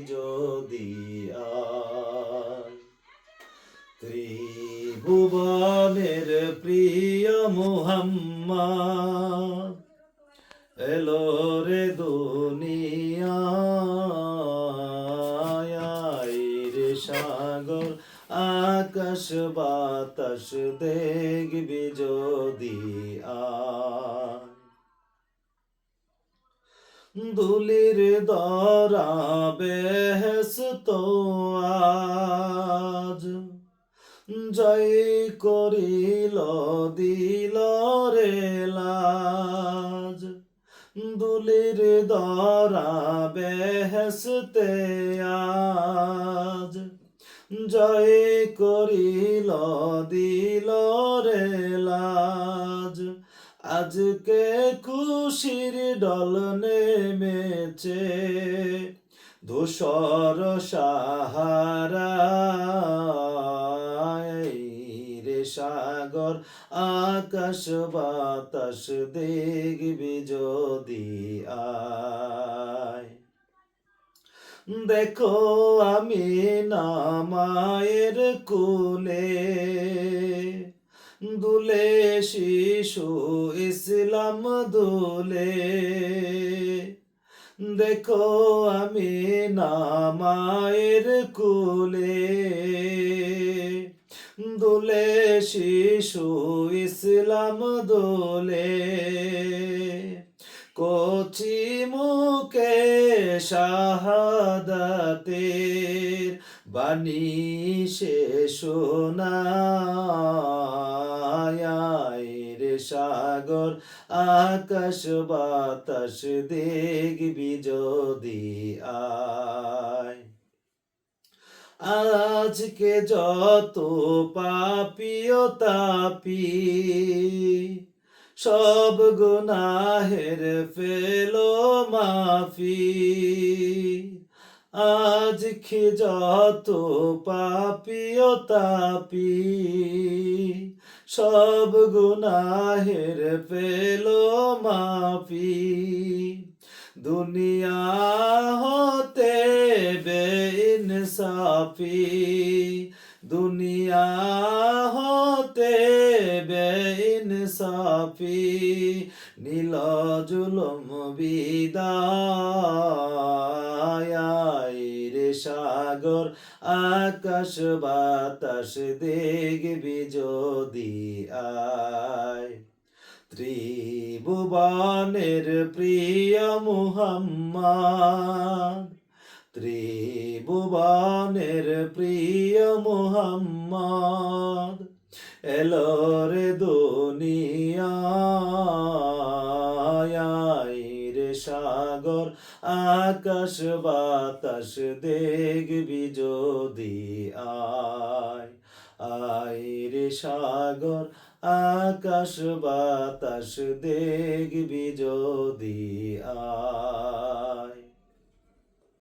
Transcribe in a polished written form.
যদি আয় ত্রিভুবনের প্রিয় মুহাম্মদ এলো রে দুনিয়ায় রে সাগর আকাশ বাতাস দেখবি যদি আয় দুলির দরা বেহেশত আজ জয় করিল দিল রে লাজ দুলির দরা বেহেশতে আজ জয় করিল দিল রে লাজ আজকে খুশির ডল নেমেছে ধূসর সাহারা রে সাগর আকাশ বাতাস দেখবি যদি আয় দেখো আমি না মায়ের কোলে দুলে শিশু ইসলাম দুলে দেখো আমি না মায়ের কোলে দুলে শিশু ইসলাম দোলে কচি মুখে শাহাদাতের বাণী সে শোনায় রে সাগর আকাশ বাতাস দেখবি যদি আয় আজকে যত পাপী ও তাপী সব গুনাহের ফেলো মাফি আজকে যত পাপী ও তাপী সব গুনাহের ফেলো মাফি দুনিয়া হতে বেইনসাফি দুনিয়া হতে বেইনসাফি নীল জুলুম বিদায় রে সাগর আকাশ বাতাস দেখবি যদি আয় ত্রিভুবনের প্রিয় মুহাম্মদ ত্রিভুবনের প্রিয় মুহাম্মদ এলো রে দুনিয়ায় রে সাগর আকাশ বাতাস দেখবি যদি আয় আয় রে সাগর আকাশ বাতাস দেখবি যদি আয়